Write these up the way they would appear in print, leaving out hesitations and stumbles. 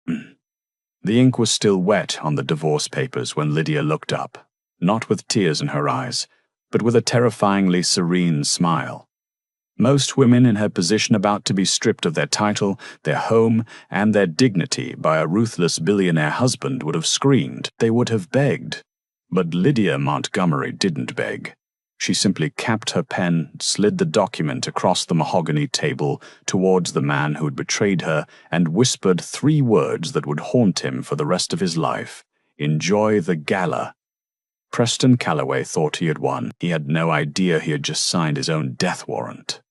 The ink was still wet on the divorce papers when Lydia looked up, not with tears in her eyes, but with a terrifyingly serene smile. Most women in her position about to be stripped of their title, their home, and their dignity by a ruthless billionaire husband would have screamed. They would have begged. But Lydia Montgomery didn't beg. She simply capped her pen, slid the document across the mahogany table towards the man who had betrayed her, and whispered 3 words that would haunt him for the rest of his life. Enjoy the gala. Preston Calloway thought he had won. He had no idea he had just signed his own death warrant.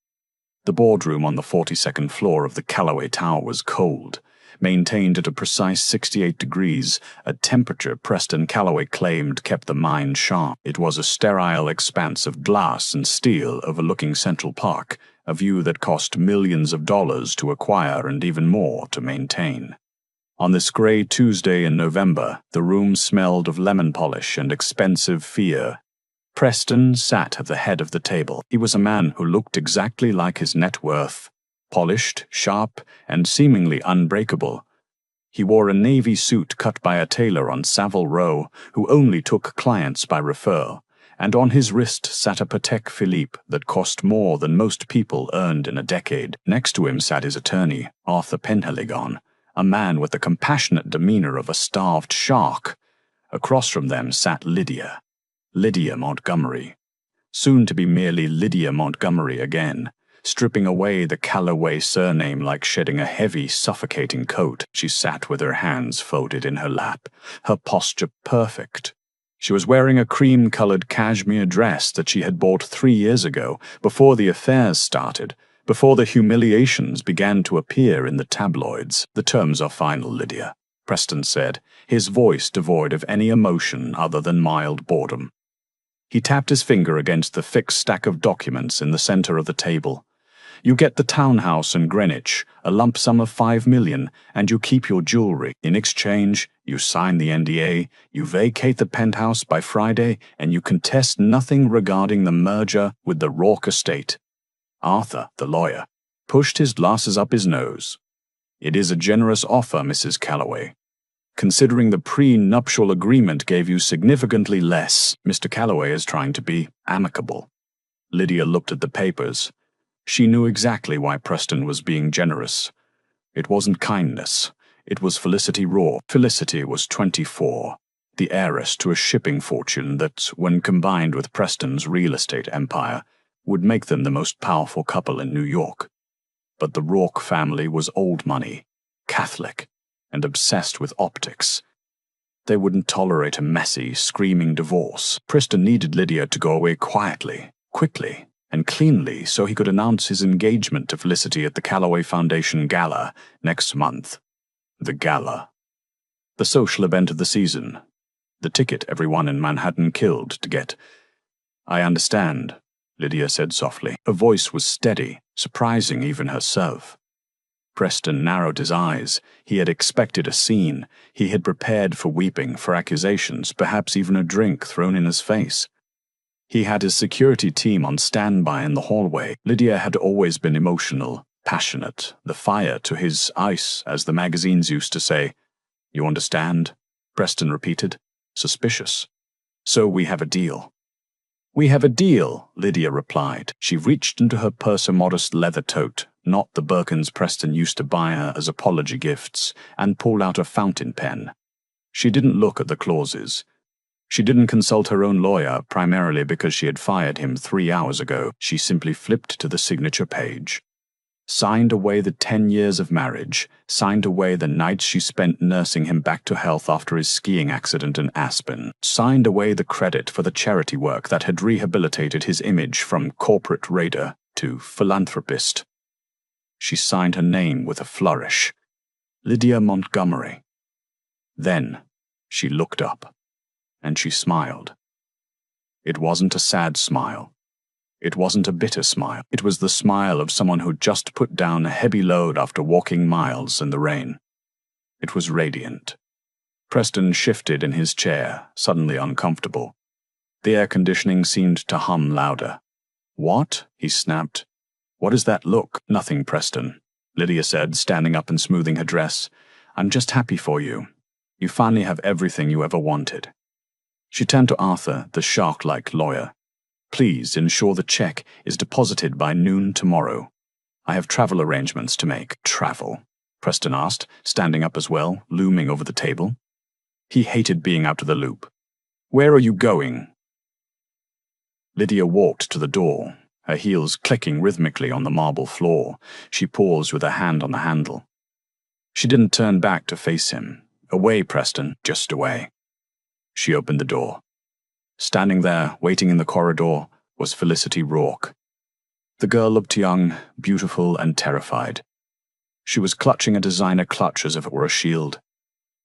The boardroom on the 42nd floor of the Calloway Tower was cold, maintained at a precise 68 degrees, a temperature Preston Calloway claimed kept the mind sharp. It was a sterile expanse of glass and steel overlooking Central Park, a view that cost millions of dollars to acquire and even more to maintain. On this grey Tuesday in November, the room smelled of lemon polish and expensive fear. Preston sat at the head of the table. He was a man who looked exactly like his net worth, polished, sharp, and seemingly unbreakable. He wore a navy suit cut by a tailor on Savile Row, who only took clients by referral, and on his wrist sat a Patek Philippe that cost more than most people earned in a decade. Next to him sat his attorney, Arthur Penhaligon, a man with the compassionate demeanor of a starved shark. Across from them sat Lydia Montgomery, soon to be merely Lydia Montgomery again, stripping away the Calloway surname like shedding a heavy, suffocating coat. She sat with her hands folded in her lap, her posture perfect. She was wearing a cream-colored cashmere dress that she had bought 3 years ago, before the affairs started, before the humiliations began to appear in the tabloids. The terms are final, Lydia, Preston said, his voice devoid of any emotion other than mild boredom. He tapped his finger against the fixed stack of documents in the center of the table. You get the townhouse in Greenwich, a lump sum of $5 million, and you keep your jewelry. In exchange, you sign the NDA, you vacate the penthouse by Friday, and you contest nothing regarding the merger with the Rourke estate. Arthur, the lawyer, pushed his glasses up his nose. It is a generous offer, Mrs. Calloway. Considering the pre-nuptial agreement gave you significantly less, Mr. Calloway is trying to be amicable. Lydia looked at the papers. She knew exactly why Preston was being generous. It wasn't kindness. It was Felicity Raw. Felicity was 24, the heiress to a shipping fortune that, when combined with Preston's real estate empire, would make them the most powerful couple in New York. But the Rourke family was old money, Catholic, and obsessed with optics. They wouldn't tolerate a messy, screaming divorce. Preston needed Lydia to go away quietly, quickly, and cleanly so he could announce his engagement to Felicity at the Calloway Foundation Gala next month. The Gala. The social event of the season. The ticket everyone in Manhattan killed to get. I understand, Lydia said softly. Her voice was steady, surprising even herself. Preston narrowed his eyes. He had expected a scene. He had prepared for weeping, for accusations, perhaps even a drink thrown in his face. He had his security team on standby in the hallway. Lydia had always been emotional, passionate, the fire to his ice, as the magazines used to say. You understand? Preston repeated, suspicious. So we have a deal. We have a deal, Lydia replied. She reached into her purse a modest leather tote, not the Birkins Preston used to buy her as apology gifts, and pulled out a fountain pen. She didn't look at the clauses. She didn't consult her own lawyer, primarily because she had fired him 3 hours ago. She simply flipped to the signature page. Signed away the 10 years of marriage, signed away the nights she spent nursing him back to health after his skiing accident in Aspen, signed away the credit for the charity work that had rehabilitated his image from corporate raider to philanthropist. She signed her name with a flourish. Lydia Montgomery. Then she looked up, and she smiled. It wasn't a sad smile. It wasn't a bitter smile. It was the smile of someone who'd just put down a heavy load after walking miles in the rain. It was radiant. Preston shifted in his chair, suddenly uncomfortable. The air conditioning seemed to hum louder. What? He snapped. What is that look? Nothing, Preston, Lydia said, standing up and smoothing her dress. I'm just happy for you. You finally have everything you ever wanted." She turned to Arthur, the shark-like lawyer. "Please ensure the check is deposited by noon tomorrow. I have travel arrangements to make." "Travel?" Preston asked, standing up as well, looming over the table. He hated being out of the loop. "Where are you going?" Lydia walked to the door, her heels clicking rhythmically on the marble floor. She paused with her hand on the handle. She didn't turn back to face him. "Away, Preston, just away." She opened the door. Standing there, waiting in the corridor, was Felicity Rourke. The girl looked young, beautiful, and terrified. She was clutching a designer clutch as if it were a shield.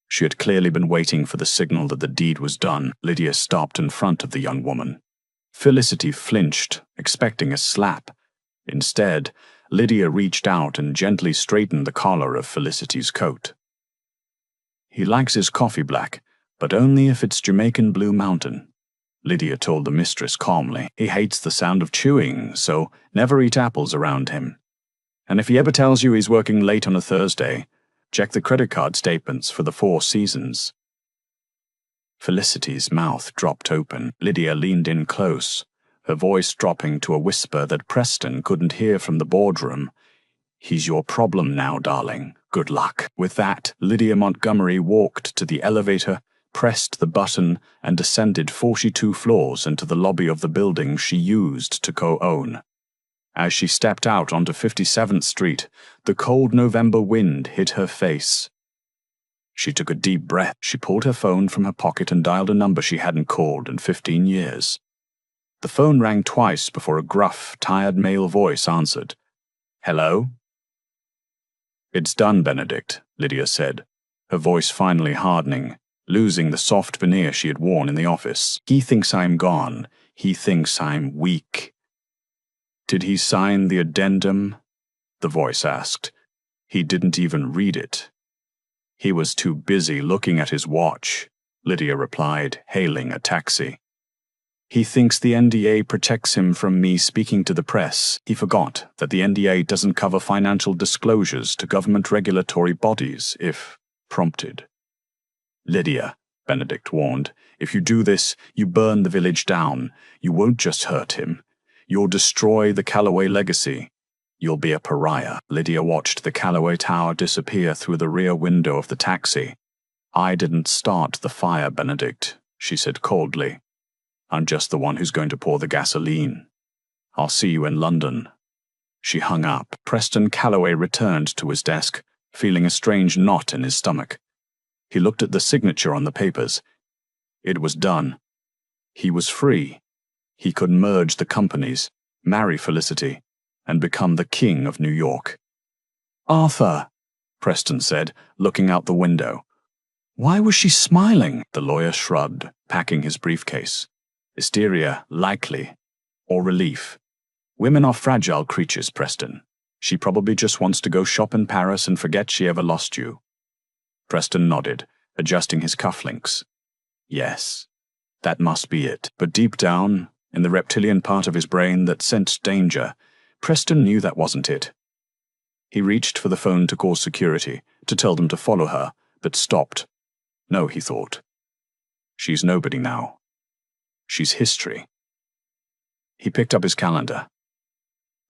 She had clearly been waiting for the signal that the deed was done. Lydia stopped in front of the young woman. Felicity flinched, expecting a slap. Instead, Lydia reached out and gently straightened the collar of Felicity's coat. "He likes his coffee black, but only if it's Jamaican Blue Mountain," Lydia told the mistress calmly. "He hates the sound of chewing, so never eat apples around him. And if he ever tells you he's working late on a Thursday, check the credit card statements for the Four Seasons." Felicity's mouth dropped open. Lydia leaned in close, her voice dropping to a whisper that Preston couldn't hear from the boardroom. "He's your problem now, darling. Good luck." With that, Lydia Montgomery walked to the elevator, pressed the button, and descended 42 floors into the lobby of the building she used to co-own. As she stepped out onto 57th Street, the cold November wind hit her face. She took a deep breath. She pulled her phone from her pocket and dialed a number she hadn't called in 15 years. The phone rang twice before a gruff, tired male voice answered. "Hello?" "It's done, Benedict," Lydia said, her voice finally hardening, losing the soft veneer she had worn in the office. "He thinks I'm gone. He thinks I'm weak." "Did he sign the addendum?" the voice asked. "He didn't even read it." "He was too busy looking at his watch," Lydia replied, hailing a taxi. "He thinks the NDA protects him from me speaking to the press. He forgot that the NDA doesn't cover financial disclosures to government regulatory bodies if prompted." "Lydia," Benedict warned, "if you do this, you burn the village down. You won't just hurt him. You'll destroy the Calloway legacy. You'll be a pariah." Lydia watched the Calloway Tower disappear through the rear window of the taxi. "I didn't start the fire, Benedict," she said coldly. "I'm just the one who's going to pour the gasoline. I'll see you in London." She hung up. Preston Calloway returned to his desk, feeling a strange knot in his stomach. He looked at the signature on the papers. It was done. He was free. He could merge the companies, marry Felicity, and become the king of New York. "Arthur," Preston said, looking out the window. "Why was she smiling?" The lawyer shrugged, packing his briefcase. "Hysteria, likely. Or relief. Women are fragile creatures, Preston. She probably just wants to go shop in Paris and forget she ever lost you." Preston nodded, adjusting his cufflinks. Yes, that must be it. But deep down, in the reptilian part of his brain that sensed danger, Preston knew that wasn't it. He reached for the phone to call security, to tell them to follow her, but stopped. No, he thought. She's nobody now. She's history. He picked up his calendar.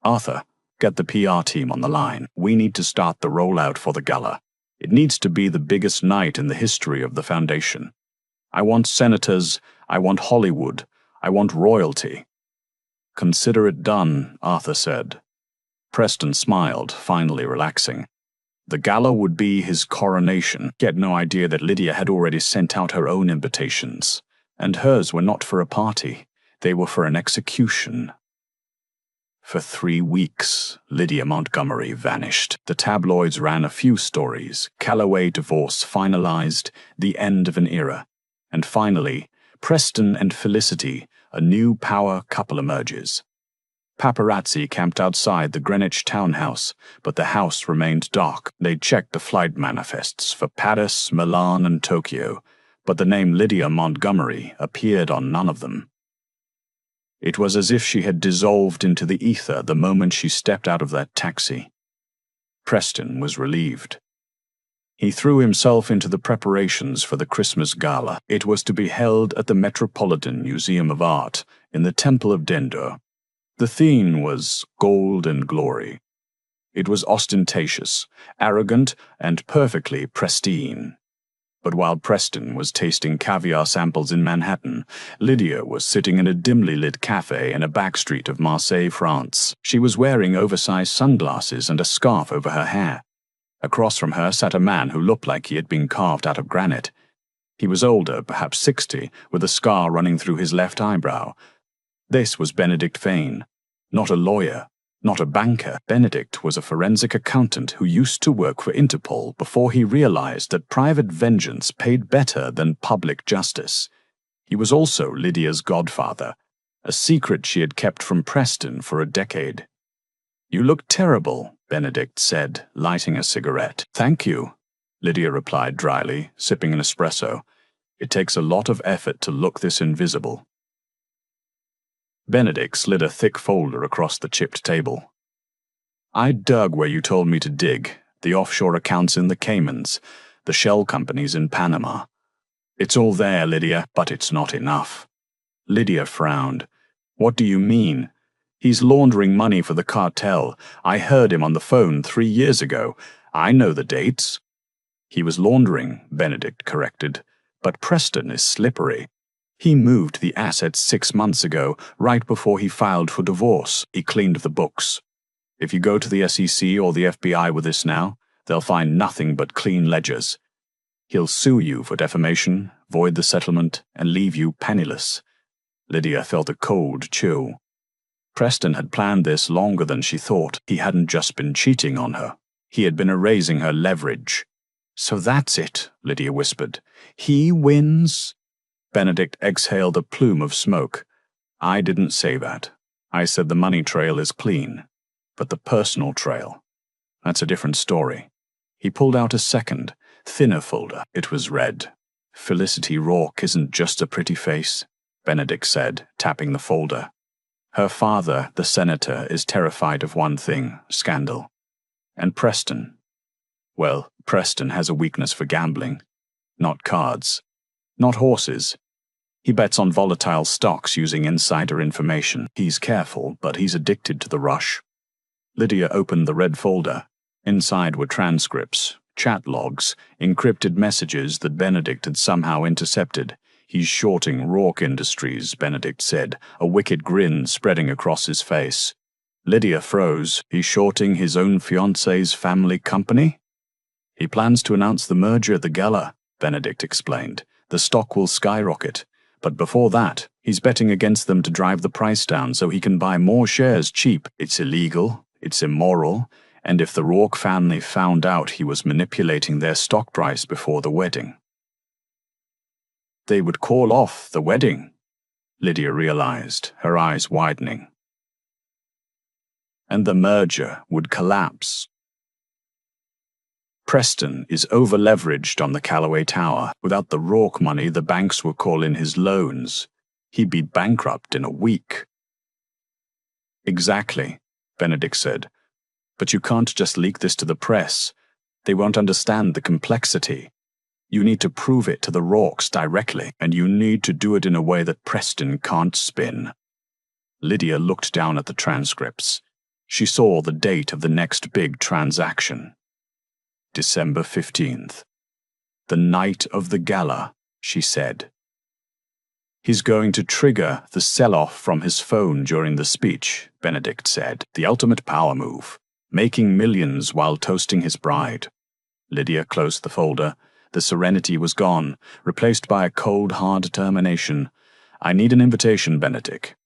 "Arthur, get the PR team on the line. We need to start the rollout for the gala. It needs to be the biggest night in the history of the foundation. I want senators, I want Hollywood, I want royalty." "Consider it done," Arthur said. Preston smiled, finally relaxing. The gala would be his coronation. He had no idea that Lydia had already sent out her own invitations, and hers were not for a party. They were for an execution. For 3 weeks, Lydia Montgomery vanished. The tabloids ran a few stories: Calloway divorce finalized, the end of an era. And finally, Preston and Felicity, a new power couple emerges. Paparazzi camped outside the Greenwich townhouse, but the house remained dark. They checked the flight manifests for Paris, Milan, and Tokyo, but the name Lydia Montgomery appeared on none of them. It was as if she had dissolved into the ether the moment she stepped out of that taxi. Preston was relieved. He threw himself into the preparations for the Christmas Gala. It was to be held at the Metropolitan Museum of Art in the Temple of Dendur. The theme was gold and glory. It was ostentatious, arrogant, and perfectly pristine. But while Preston was tasting caviar samples in Manhattan, Lydia was sitting in a dimly lit cafe in a back street of Marseille, France. She was wearing oversized sunglasses and a scarf over her hair. Across from her sat a man who looked like he had been carved out of granite. He was older, perhaps 60, with a scar running through his left eyebrow. This was Benedict Fane, not a lawyer, not a banker. Benedict was a forensic accountant who used to work for Interpol before he realized that private vengeance paid better than public justice. He was also Lydia's godfather, a secret she had kept from Preston for a decade. "You look terrible," Benedict said, lighting a cigarette. "Thank you," Lydia replied dryly, sipping an espresso. "It takes a lot of effort to look this invisible." Benedict slid a thick folder across the chipped table. "I dug where you told me to dig, the offshore accounts in the Caymans, the shell companies in Panama. It's all there, Lydia, but it's not enough." Lydia frowned. "What do you mean? He's laundering money for the cartel. I heard him on the phone 3 years ago. I know the dates." "He was laundering," Benedict corrected, "but Preston is slippery. He moved the assets 6 months ago, right before he filed for divorce. He cleaned the books. If you go to the SEC or the FBI with this now, they'll find nothing but clean ledgers. He'll sue you for defamation, void the settlement, and leave you penniless." Lydia felt a cold chill. Preston had planned this longer than she thought. He hadn't just been cheating on her. He had been erasing her leverage. "So that's it," Lydia whispered. "He wins?" Benedict exhaled a plume of smoke. "I didn't say that. I said the money trail is clean. But the personal trail, that's a different story." He pulled out a second, thinner folder. It was red. "Felicity Rourke isn't just a pretty face," Benedict said, tapping the folder. "Her father, the senator, is terrified of one thing, scandal. And Preston. Well, Preston has a weakness for gambling. Not cards. Not horses. He bets on volatile stocks using insider information. He's careful, but he's addicted to the rush." Lydia opened the red folder. Inside were transcripts, chat logs, encrypted messages that Benedict had somehow intercepted. "He's shorting Rourke Industries," Benedict said, a wicked grin spreading across his face. Lydia froze. "He's shorting his own fiancée's family company?" "He plans to announce the merger at the Gala," Benedict explained. "The stock will skyrocket. But before that, he's betting against them to drive the price down so he can buy more shares cheap. It's illegal, it's immoral, and if the Rourke family found out he was manipulating their stock price before the wedding, they would call off the wedding," Lydia realized, her eyes widening. "And the merger would collapse. Preston is over-leveraged on the Callaway Tower. Without the Rourke money, the banks will call in his loans. He'd be bankrupt in a week." "Exactly," Benedict said. "But you can't just leak this to the press. They won't understand the complexity. You need to prove it to the Rourkes directly, and you need to do it in a way that Preston can't spin." Lydia looked down at the transcripts. She saw the date of the next big transaction. December 15th. "The night of the Gala," she said. "He's going to trigger the sell-off from his phone during the speech," Benedict said. "The ultimate power move. Making millions while toasting his bride." Lydia closed the folder. The serenity was gone, replaced by a cold, hard determination. "I need an invitation, Benedict."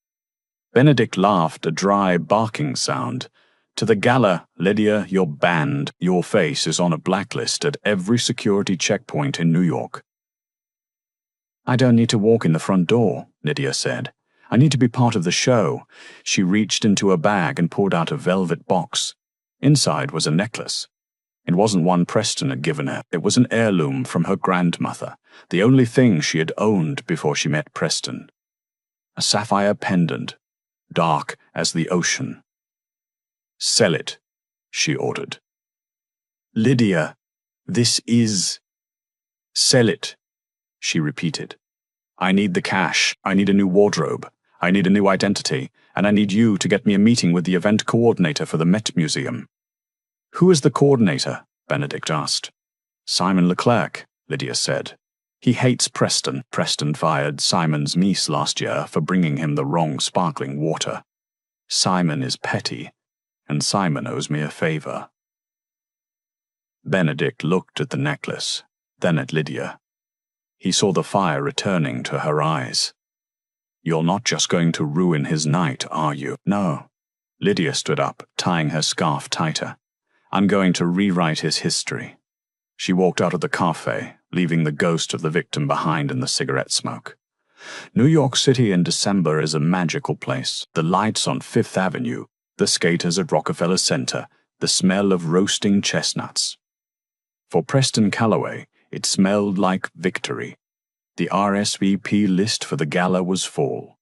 Benedict laughed, a dry, barking sound. "To the Gala, Lydia, you're banned. Your face is on a blacklist at every security checkpoint in New York." "I don't need to walk in the front door," Lydia said. "I need to be part of the show." She reached into a bag and pulled out a velvet box. Inside was a necklace. It wasn't one Preston had given her. It was an heirloom from her grandmother, the only thing she had owned before she met Preston. A sapphire pendant, dark as the ocean. "Sell it," she ordered. "Lydia," This is... Sell it, she repeated. I need the cash, I need a new wardrobe, I need a new identity, and I need you to get me a meeting with the event coordinator for the Met Museum. Who is the coordinator? Benedict asked. Simon Leclerc, Lydia said. He hates Preston. Preston fired Simon's niece last year for bringing him the wrong sparkling water. Simon is petty, and Simon owes me a favor. Benedict looked at the necklace, then at Lydia. He saw the fire returning to her eyes. You're not just going to ruin his night, are you? No. Lydia stood up, tying her scarf tighter. I'm going to rewrite his history. She walked out of the cafe, leaving the ghost of the victim behind in the cigarette smoke. New York City in December is a magical place. The lights on Fifth Avenue, the skaters at Rockefeller Center, the smell of roasting chestnuts. For Preston Calloway, it smelled like victory. The RSVP list for the gala was full.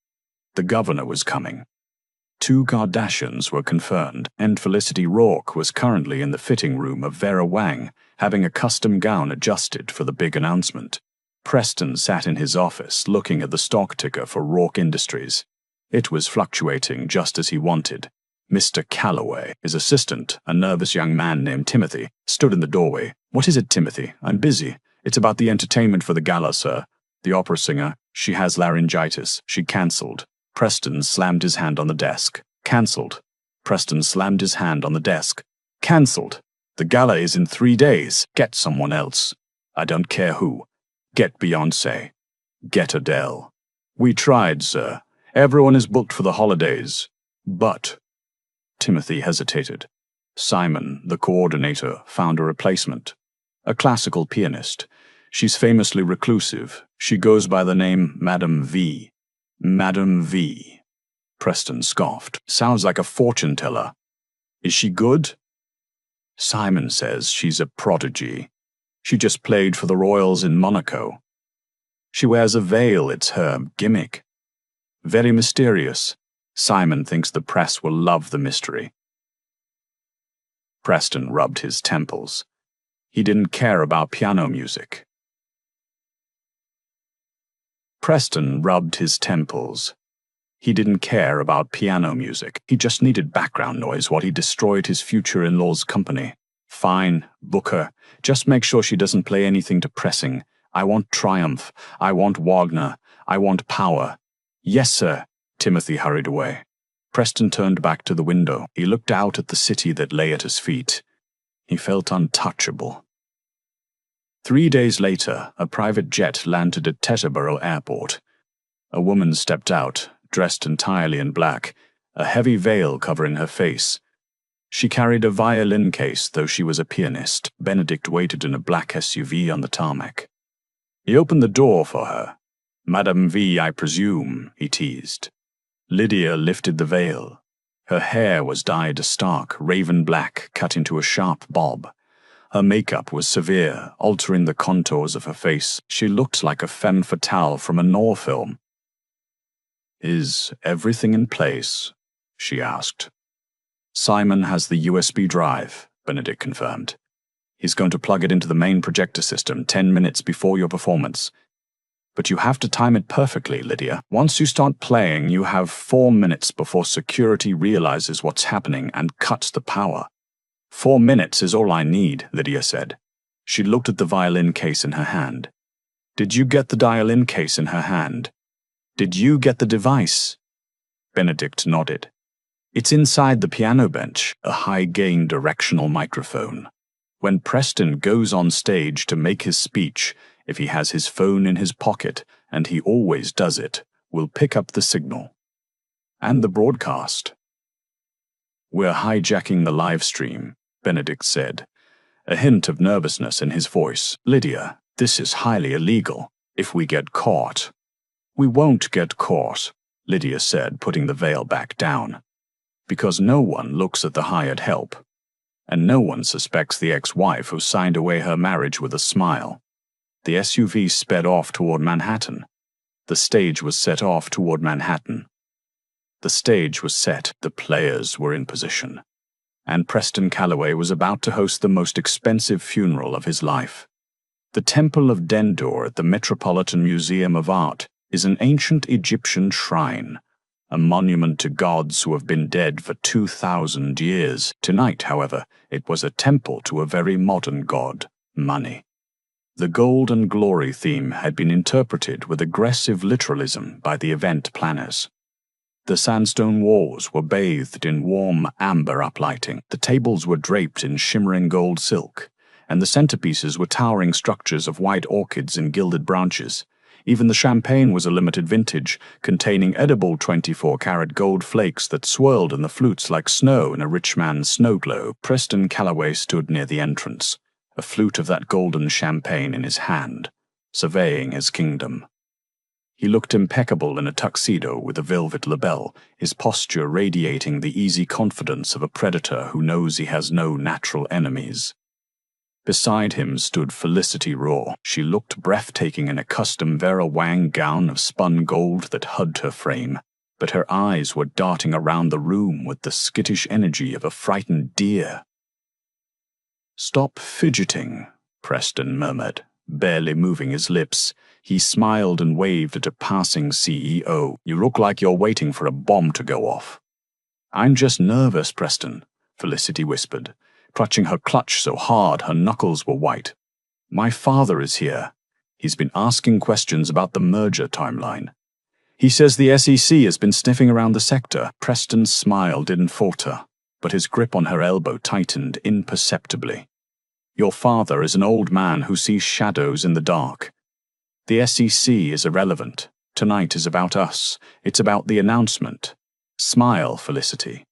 The governor was coming. 2 Kardashians were confirmed, and Felicity Rourke was currently in the fitting room of Vera Wang, having a custom gown adjusted for the big announcement. Preston sat in his office looking at the stock ticker for Rourke Industries. It was fluctuating just as he wanted. Mr. Calloway, his assistant, a nervous young man named Timothy, stood in the doorway. What is it, Timothy? I'm busy. It's about the entertainment for the gala, sir. The opera singer, she has laryngitis. She cancelled. Preston slammed his hand on the desk. Cancelled. Preston slammed his hand on the desk. Cancelled. The gala is in 3 days. Get someone else. I don't care who. Get Beyoncé. Get Adele. We tried, sir. Everyone is booked for the holidays. But... Timothy hesitated. Simon, the coordinator, found a replacement. A classical pianist. She's famously reclusive. She goes by the name Madame V. Madame V. Preston scoffed. Sounds like a fortune teller. Is she good? Simon says she's a prodigy. She just played for the Royals in Monaco. She wears a veil, it's her gimmick. Very mysterious. Simon thinks the press will love the mystery. Preston rubbed his temples. He didn't care about piano music. Preston rubbed his temples. He didn't care about piano music. He just needed background noise while he destroyed his future-in-law's company. Fine, book her. Just make sure she doesn't play anything depressing. I want triumph. I want Wagner. I want power. Yes, sir. Timothy hurried away. Preston turned back to the window. He looked out at the city that lay at his feet. He felt untouchable. 3 days later, a private jet landed at Teterboro Airport. A woman stepped out, dressed entirely in black, a heavy veil covering her face. She carried a violin case, though she was a pianist. Benedict waited in a black SUV on the tarmac. He opened the door for her. Madame V, I presume, he teased. Lydia lifted the veil. Her hair was dyed a stark, raven black, cut into a sharp bob. Her makeup was severe, altering the contours of her face. She looked like a femme fatale from a noir film. Is everything in place? She asked. Simon has the USB drive, Benedict confirmed. He's going to plug it into the main projector system 10 minutes before your performance. But you have to time it perfectly, Lydia. Once you start playing, you have 4 minutes before security realizes what's happening and cuts the power. 4 minutes is all I need, Lydia said. She looked at the violin case in her hand. Did you get the violin case in her hand? Did you get the device? Benedict nodded. It's inside the piano bench, a high-gain directional microphone. When Preston goes on stage to make his speech, if he has his phone in his pocket, and he always does it, we'll pick up the signal. And the broadcast. We're hijacking the live stream, Benedict said, a hint of nervousness in his voice. Lydia, this is highly illegal. If we get caught. We won't get caught, Lydia said, putting the veil back down. Because no one looks at the hired help. And no one suspects the ex-wife who signed away her marriage with a smile. The SUV sped off toward Manhattan. The stage was set off toward Manhattan. The stage was set, the players were in position. and Preston Calloway was about to host the most expensive funeral of his life. The Temple of Dendur at the Metropolitan Museum of Art is an ancient Egyptian shrine, a monument to gods who have been dead for 2,000 years. Tonight, however, it was a temple to a very modern god, money. The gold and glory theme had been interpreted with aggressive literalism by the event planners. The sandstone walls were bathed in warm amber uplighting, the tables were draped in shimmering gold silk, and the centerpieces were towering structures of white orchids in gilded branches. Even the champagne was a limited vintage, containing edible 24-carat gold flakes that swirled in the flutes like snow in a rich man's snow globe. Preston Calloway stood near the entrance, a flute of that golden champagne in his hand, surveying his kingdom. He looked impeccable in a tuxedo with a velvet label, his posture radiating the easy confidence of a predator who knows he has no natural enemies. Beside him stood Felicity Raw. She looked breathtaking in a custom Vera Wang gown of spun gold that hugged her frame, but her eyes were darting around the room with the skittish energy of a frightened deer. "Stop fidgeting," Preston murmured, barely moving his lips. He smiled and waved at a passing CEO. "You look like you're waiting for a bomb to go off." "I'm just nervous, Preston," Felicity whispered, clutching her clutch so hard her knuckles were white. "My father is here. He's been asking questions about the merger timeline. He says the SEC has been sniffing around the sector." Preston's smile didn't falter, but his grip on her elbow tightened imperceptibly. "Your father is an old man who sees shadows in the dark. The SEC is irrelevant. Tonight is about us. It's about the announcement. Smile, Felicity.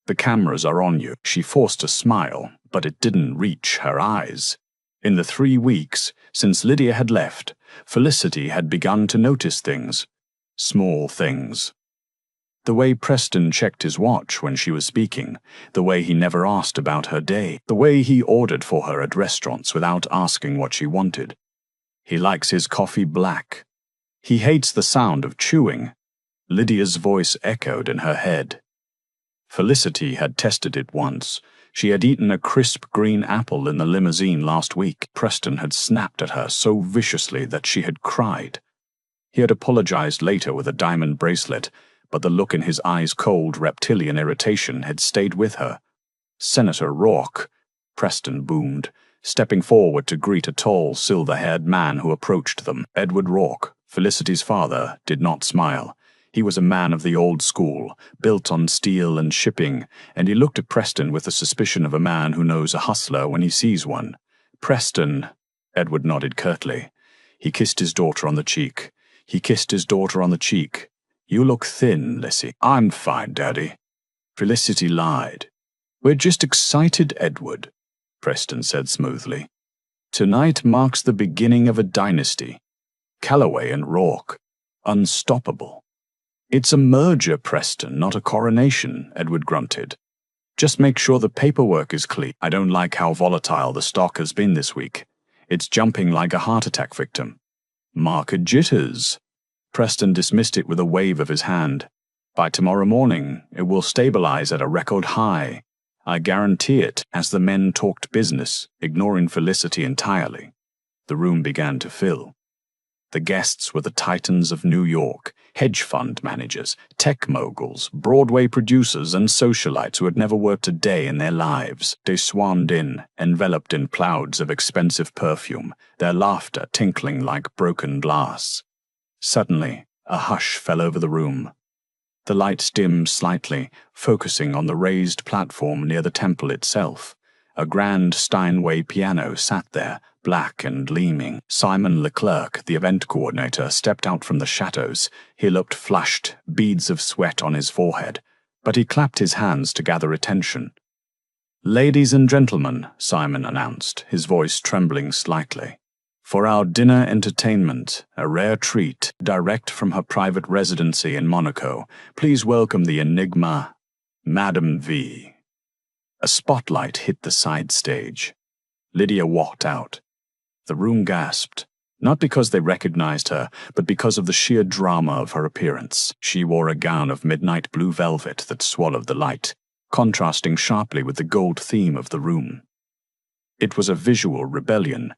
The cameras are on you." She forced a smile, but it didn't reach her eyes. In the 3 weeks since Lydia had left, Felicity had begun to notice things. Small things. The way Preston checked his watch when she was speaking, the way he never asked about her day, the way he ordered for her at restaurants without asking what she wanted. He likes his coffee black. He hates the sound of chewing. Lydia's voice echoed in her head. Felicity had tested it once. She had eaten a crisp green apple in the limousine last week. Preston had snapped at her so viciously that she had cried. He had apologized later with a diamond bracelet, but the look in his eyes' cold, reptilian irritation had stayed with her. "Senator Rourke," Preston boomed, stepping forward to greet a tall, silver-haired man who approached them. Edward Rourke, Felicity's father, did not smile. He was a man of the old school, built on steel and shipping, and he looked at Preston with the suspicion of a man who knows a hustler when he sees one. "Preston," Edward nodded curtly. He kissed his daughter on the cheek. "You look thin, Lissy." "I'm fine, Daddy." Felicity lied. "We're just excited, Edward," Preston said smoothly. "Tonight marks the beginning of a dynasty. Calloway and Rourke. Unstoppable." "It's a merger, Preston, not a coronation," Edward grunted. "Just make sure the paperwork is clear. I don't like how volatile the stock has been this week. It's jumping like a heart attack victim." "Market jitters." Preston dismissed it with a wave of his hand. "By tomorrow morning, it will stabilize at a record high. I guarantee it." As the men talked business, ignoring Felicity entirely, the room began to fill. The guests were the titans of New York, hedge fund managers, tech moguls, Broadway producers, and socialites who had never worked a day in their lives. They swarmed in, enveloped in clouds of expensive perfume, their laughter tinkling like broken glass. Suddenly, a hush fell over the room. The lights dimmed slightly, focusing on the raised platform near the temple itself. A grand Steinway piano sat there, black and gleaming. Simon Leclerc, the event coordinator, stepped out from the shadows. He looked flushed, beads of sweat on his forehead, but he clapped his hands to gather attention. "Ladies and gentlemen," Simon announced, his voice trembling slightly. "For our dinner entertainment, a rare treat, direct from her private residency in Monaco, please welcome the enigma, Madame V." A spotlight hit the side stage. Lydia walked out. The room gasped, not because they recognized her, but because of the sheer drama of her appearance. She wore a gown of midnight blue velvet that swallowed the light, contrasting sharply with the gold theme of the room. It was a visual rebellion.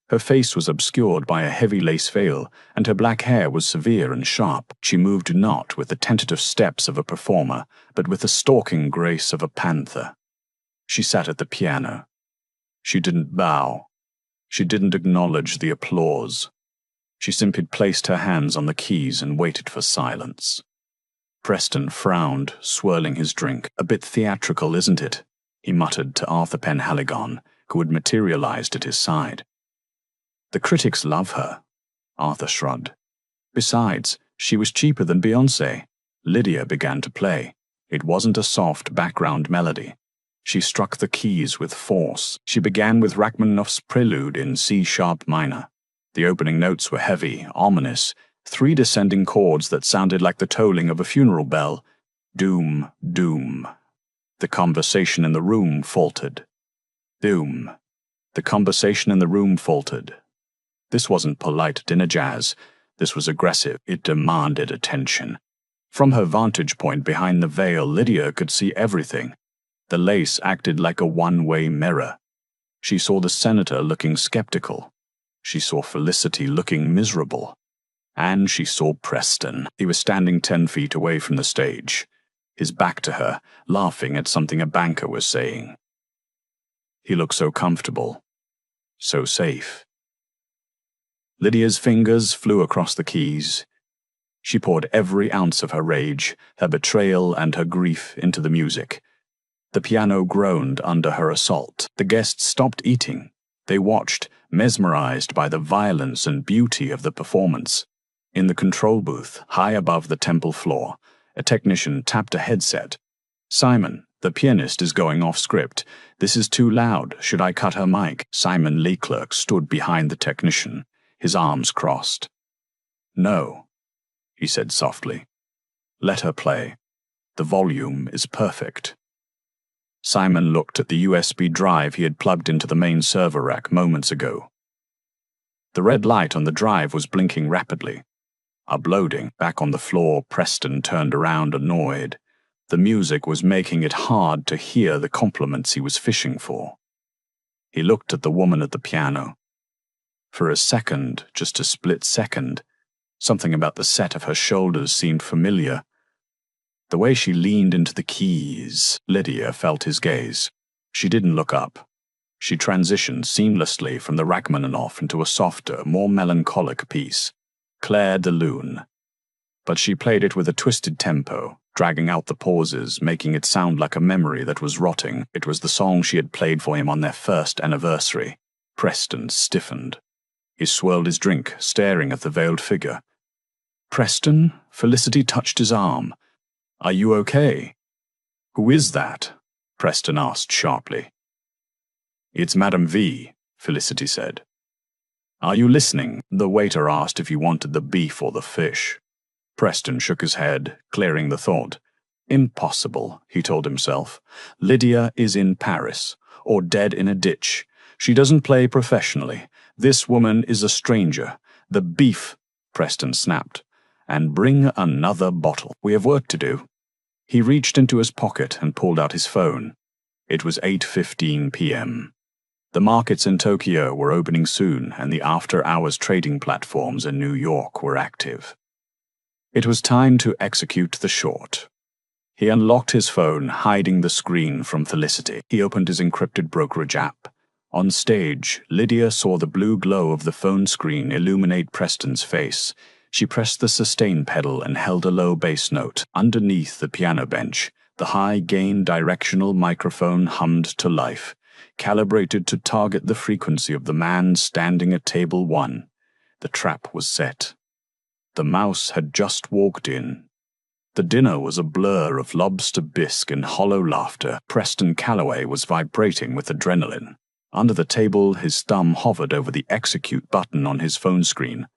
Her face was obscured by a heavy lace veil, and her black hair was severe and sharp. She moved not with the tentative steps of a performer, but with the stalking grace of a panther. She sat at the piano. She didn't bow. She didn't acknowledge the applause. She simply placed her hands on the keys and waited for silence. Preston frowned, swirling his drink. "A bit theatrical, isn't it?" he muttered to Arthur Penhaligon, who had materialized at his side. "The critics love her," Arthur shrugged. "Besides, she was cheaper than Beyoncé." Lydia began to play. It wasn't a soft background melody. She struck the keys with force. She began with Rachmaninoff's Prelude in C-sharp minor. The opening notes were heavy, ominous, 3 descending chords that sounded like the tolling of a funeral bell. Doom, doom. The conversation in the room faltered. Doom. The conversation in the room faltered. This wasn't polite dinner jazz. This was aggressive. It demanded attention. From her vantage point behind the veil, Lydia could see everything. The lace acted like a one-way mirror. She saw the senator looking skeptical. She saw Felicity looking miserable. And she saw Preston. He was standing 10 feet away from the stage, his back to her, laughing at something a banker was saying. He looked so comfortable, so safe. Lydia's fingers flew across the keys. She poured every ounce of her rage, her betrayal, and her grief into the music. The piano groaned under her assault. The guests stopped eating. They watched, mesmerized by the violence and beauty of the performance. In the control booth, high above the temple floor, a technician tapped a headset. "Simon, the pianist is going off script. This is too loud. Should I cut her mic?" Simon Leclerc stood behind the technician, his arms crossed. "No," he said softly. "Let her play. The volume is perfect." Simon looked at the USB drive he had plugged into the main server rack moments ago. The red light on the drive was blinking rapidly. Uploading. Back on the floor, Preston turned around annoyed. The music was making it hard to hear the compliments he was fishing for. He looked at the woman at the piano. For a second, just a split second, something about the set of her shoulders seemed familiar. The way she leaned into the keys, Lydia felt his gaze. She didn't look up. She transitioned seamlessly from the Rachmaninoff into a softer, more melancholic piece, Claire de Lune. But she played it with a twisted tempo, dragging out the pauses, making it sound like a memory that was rotting. It was the song she had played for him on their first anniversary. Preston stiffened. He swirled his drink, staring at the veiled figure. "Preston?" Felicity touched his arm. "Are you okay?" "Who is that?" Preston asked sharply. "It's Madame V," Felicity said. "Are you listening?" The waiter asked if he wanted the beef or the fish. Preston shook his head, clearing the thought. "Impossible," he told himself. "Lydia is in Paris, or dead in a ditch. She doesn't play professionally. This woman is a stranger. The beef," Preston snapped. "And bring another bottle. We have work to do." He reached into his pocket and pulled out his phone. It was 8:15 p.m. The markets in Tokyo were opening soon, and the after-hours trading platforms in New York were active. It was time to execute the short. He unlocked his phone, hiding the screen from Felicity. He opened his encrypted brokerage app. On stage, Lydia saw the blue glow of the phone screen illuminate Preston's face. She pressed the sustain pedal and held a low bass note. Underneath the piano bench, the high-gain directional microphone hummed to life, calibrated to target the frequency of the man standing at table 1. The trap was set. The mouse had just walked in. The dinner was a blur of lobster bisque and hollow laughter. Preston Calloway was vibrating with adrenaline. Under the table, his thumb hovered over the execute button on his phone screen.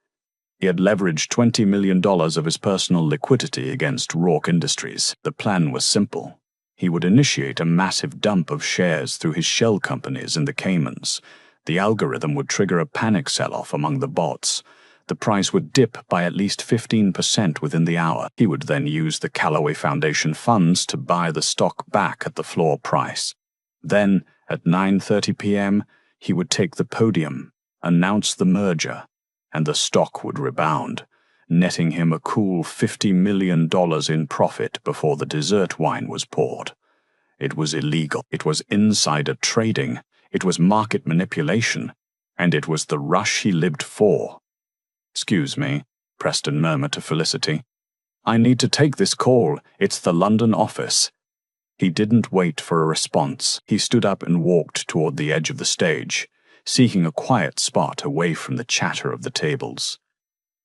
He had leveraged $20 million of his personal liquidity against Rourke Industries. The plan was simple. He would initiate a massive dump of shares through his shell companies in the Caymans. The algorithm would trigger a panic sell-off among the bots. The price would dip by at least 15% within the hour. He would then use the Callaway Foundation funds to buy the stock back at the floor price. Then, at 9:30 p.m., he would take the podium, announce the merger, and the stock would rebound, netting him a cool $50 million in profit before the dessert wine was poured. It was illegal. It was insider trading. It was market manipulation. And it was the rush he lived for. "Excuse me," Preston murmured to Felicity. "I need to take this call. It's the London office." He didn't wait for a response. He stood up and walked toward the edge of the stage, seeking a quiet spot away from the chatter of the tables.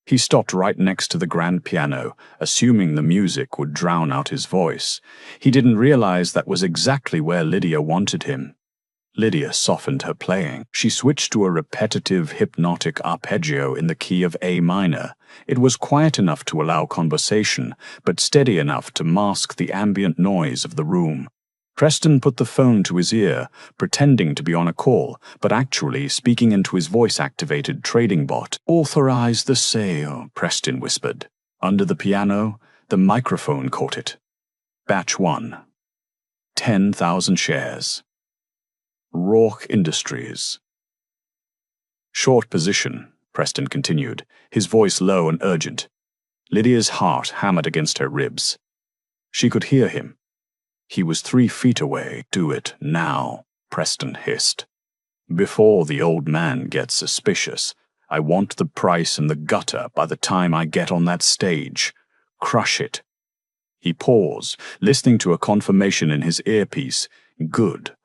He stopped right next to the grand piano, assuming the music would drown out his voice. He didn't realize that was exactly where Lydia wanted him. Lydia softened her playing. She switched to a repetitive, hypnotic arpeggio in the key of A minor. It was quiet enough to allow conversation, but steady enough to mask the ambient noise of the room. Preston put the phone to his ear, pretending to be on a call, but actually speaking into his voice-activated trading bot. "Authorize the sale," Preston whispered. Under the piano, the microphone caught it. Batch 1. 10,000 shares. Rourke Industries. "Short position," Preston continued, his voice low and urgent. Lydia's heart hammered against her ribs. She could hear him. He was 3 feet away. "Do it now," Preston hissed. "Before the old man gets suspicious. I want the price in the gutter by the time I get on that stage. Crush it." He paused, listening to a confirmation in his earpiece. "Good.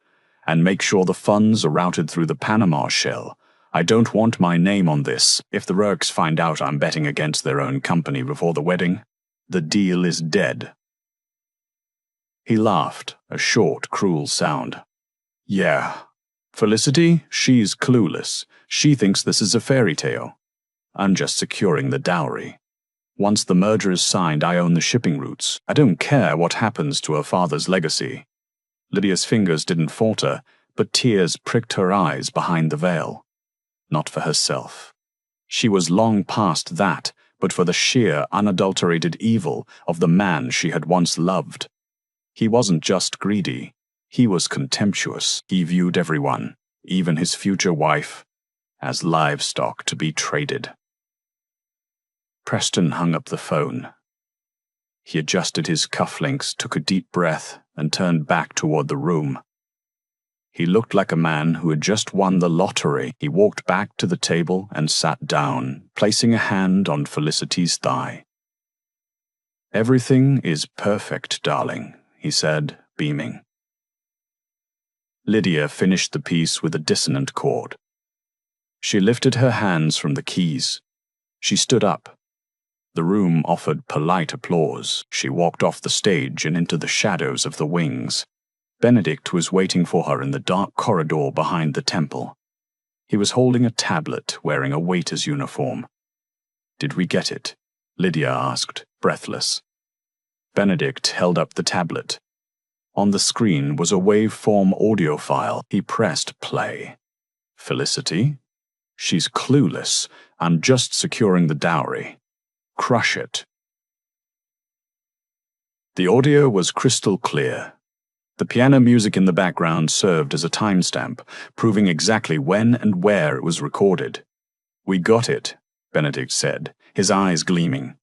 And make sure the funds are routed through the Panama shell. I don't want my name on this. If the Rourkes find out I'm betting against their own company before the wedding, the deal is dead." He laughed, a short, cruel sound. "Yeah. Felicity, she's clueless. She thinks this is a fairy tale. I'm just securing the dowry. Once the merger is signed, I own the shipping routes. I don't care what happens to her father's legacy." Lydia's fingers didn't falter, but tears pricked her eyes behind the veil. Not for herself. She was long past that, but for the sheer, unadulterated evil of the man she had once loved. He wasn't just greedy. He was contemptuous. He viewed everyone, even his future wife, as livestock to be traded. Preston hung up the phone. He adjusted his cufflinks, took a deep breath, and turned back toward the room. He looked like a man who had just won the lottery. He walked back to the table and sat down, placing a hand on Felicity's thigh. "Everything is perfect, darling," he said, beaming. Lydia finished the piece with a dissonant chord. She lifted her hands from the keys. She stood up. The room offered polite applause. She walked off the stage and into the shadows of the wings. Benedict was waiting for her in the dark corridor behind the temple. He was holding a tablet, wearing a waiter's uniform. "Did we get it?" Lydia asked, breathless. Benedict held up the tablet. On the screen was a waveform audio file. He pressed play. "Felicity? She's clueless. I'm just securing the dowry. Crush it." The audio was crystal clear. The piano music in the background served as a timestamp, proving exactly when and where it was recorded. "We got it," Benedict said, his eyes gleaming.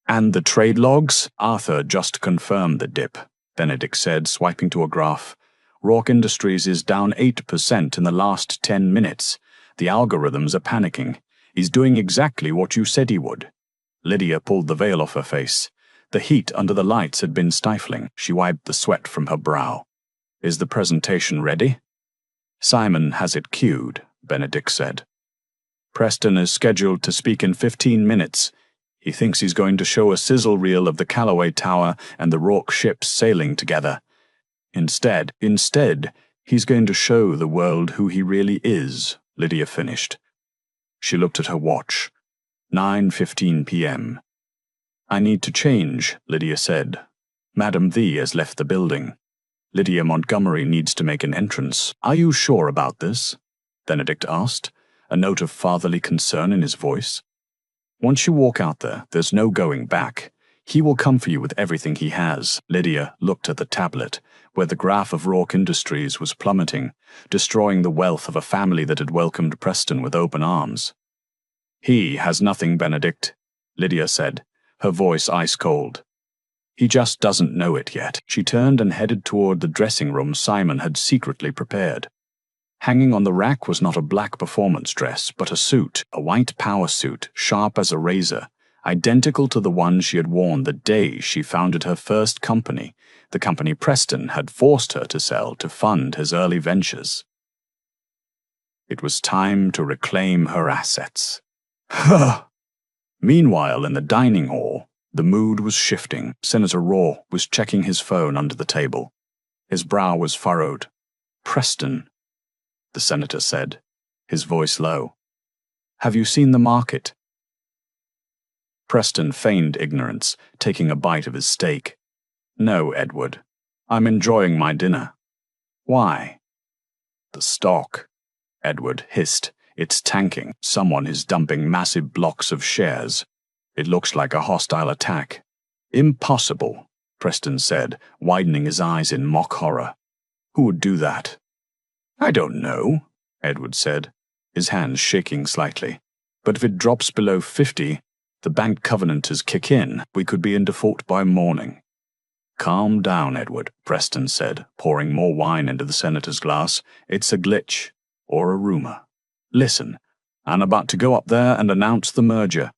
"And the trade logs?" "Arthur just confirmed the dip," Benedict said, swiping to a graph. "Rourke Industries is down 8% in the last 10 minutes. The algorithms are panicking. He's doing exactly what you said he would." Lydia pulled the veil off her face. The heat under the lights had been stifling. She wiped the sweat from her brow. "Is the presentation ready?" "Simon has it queued," Benedict said. "Preston is scheduled to speak in 15 minutes. He thinks he's going to show a sizzle reel of the Callaway Tower and the Rourke ships sailing together. Instead, he's going to show the world who he really is," Lydia finished. She looked at her watch. 9:15 p.m. "I need to change," Lydia said. "Madam V has left the building. Lydia Montgomery needs to make an entrance." "Are you sure about this?" Benedict asked, a note of fatherly concern in his voice. Once you walk out there, there's no going back. He will come for you with everything he has. Lydia looked at the tablet, where the graph of Rourke Industries was plummeting, destroying the wealth of a family that had welcomed Preston with open arms. He has nothing, Benedict, Lydia said, her voice ice-cold. He just doesn't know it yet. She turned and headed toward the dressing room Simon had secretly prepared. Hanging on the rack was not a black performance dress, but a suit, a white power suit, sharp as a razor, identical to the one she had worn the day she founded her first company, the company Preston had forced her to sell to fund his early ventures. It was time to reclaim her assets. Meanwhile, in the dining hall, the mood was shifting. Senator Raw was checking his phone under the table. His brow was furrowed. Preston, the senator said, his voice low. Have you seen the market? Preston feigned ignorance, taking a bite of his steak. No, Edward. I'm enjoying my dinner. Why? The stock, Edward hissed. It's tanking. Someone is dumping massive blocks of shares. It looks like a hostile attack. Impossible, Preston said, widening his eyes in mock horror. Who would do that? I don't know, Edward said, his hands shaking slightly. But if it drops below 50, the bank covenanters kick in. We could be in default by morning. Calm down, Edward, Preston said, pouring more wine into the senator's glass. It's a glitch, or a rumor. Listen, I'm about to go up there and announce the merger.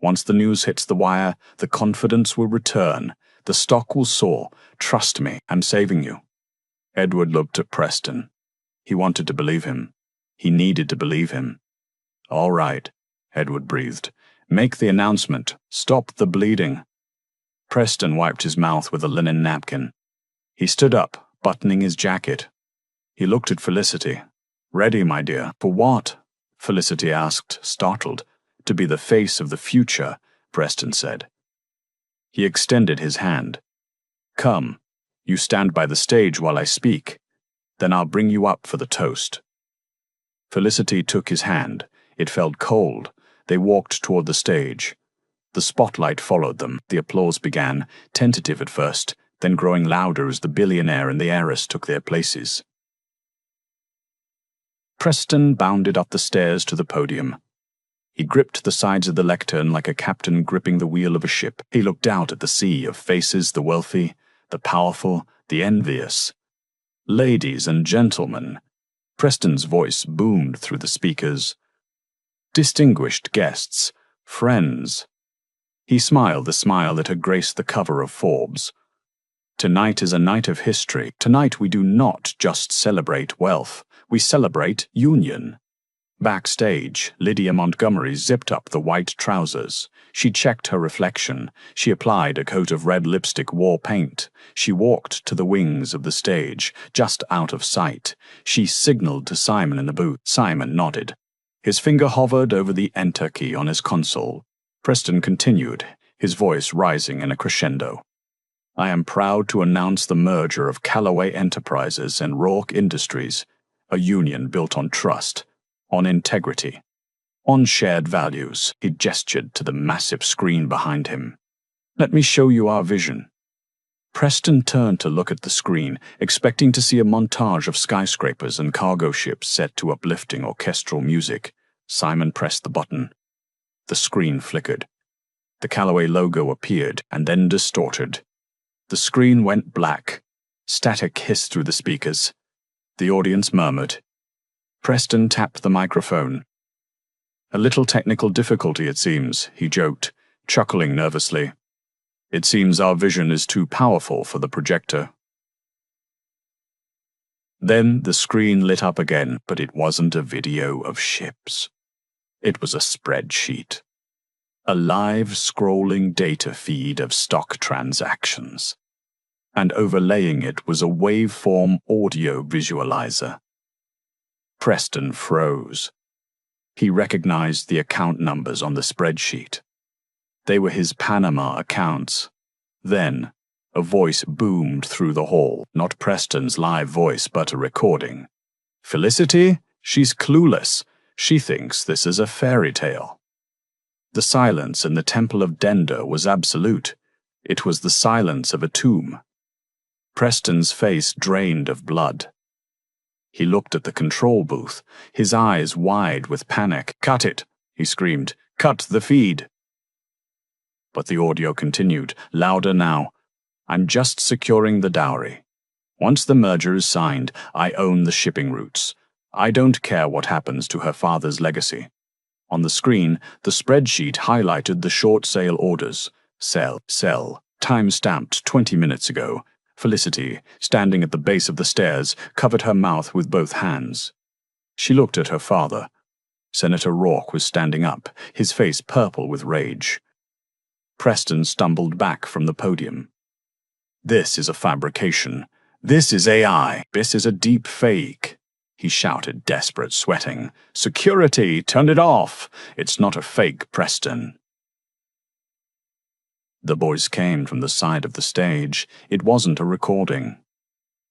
Once the news hits the wire, the confidence will return. The stock will soar. Trust me, I'm saving you. Edward looked at Preston. He wanted to believe him. He needed to believe him. All right, Edward breathed. Make the announcement. Stop the bleeding. Preston wiped his mouth with a linen napkin. He stood up, buttoning his jacket. He looked at Felicity. Ready, my dear. For what? Felicity asked, startled. To be the face of the future, Preston said. He extended his hand. Come, you stand by the stage while I speak. Then I'll bring you up for the toast. Felicity took his hand. It felt cold. They walked toward the stage. The spotlight followed them. The applause began, tentative at first, then growing louder as the billionaire and the heiress took their places. Preston bounded up the stairs to the podium. He gripped the sides of the lectern like a captain gripping the wheel of a ship. He looked out at the sea of faces, the wealthy, the powerful, the envious. Ladies and gentlemen, Preston's voice boomed through the speakers. Distinguished guests, friends. He smiled the smile that had graced the cover of Forbes. Tonight is a night of history. Tonight we do not just celebrate wealth. We celebrate union. Backstage, Lydia Montgomery zipped up the white trousers. She checked her reflection. She applied a coat of red lipstick war paint. She walked to the wings of the stage, just out of sight. She signaled to Simon in the booth. Simon nodded. His finger hovered over the enter key on his console. Preston continued, his voice rising in a crescendo. I am proud to announce the merger of Callaway Enterprises and Rourke Industries, a union built on trust, on integrity, on shared values. He gestured to the massive screen behind him. Let me show you our vision. Preston turned to look at the screen, expecting to see a montage of skyscrapers and cargo ships set to uplifting orchestral music. Simon pressed the button. The screen flickered. The Callaway logo appeared and then distorted. The screen went black. Static hissed through the speakers. The audience murmured. Preston tapped the microphone. A little technical difficulty, it seems, he joked, chuckling nervously. It seems our vision is too powerful for the projector. Then the screen lit up again, but it wasn't a video of ships. It was a spreadsheet. A live scrolling data feed of stock transactions. And overlaying it was a waveform audio visualizer. Preston froze. He recognized the account numbers on the spreadsheet. They were his Panama accounts. Then, a voice boomed through the hall, not Preston's live voice, but a recording. Felicity? She's clueless. She thinks this is a fairy tale. The silence in the Temple of Dender was absolute. It was the silence of a tomb. Preston's face drained of blood. He looked at the control booth, his eyes wide with panic. "Cut it!" he screamed. "Cut the feed!" But the audio continued, louder now. "I'm just securing the dowry. Once the merger is signed, I own the shipping routes. I don't care what happens to her father's legacy." On the screen, the spreadsheet highlighted the short sale orders. Sell. Time-stamped 20 minutes ago. Felicity, standing at the base of the stairs, covered her mouth with both hands. She looked at her father. Senator Rourke was standing up, his face purple with rage. Preston stumbled back from the podium. "This is a fabrication. This is AI. This is a deep fake," he shouted, desperate, sweating. "Security, turn it off. It's not a fake, Preston." The voice came from the side of the stage. It wasn't a recording.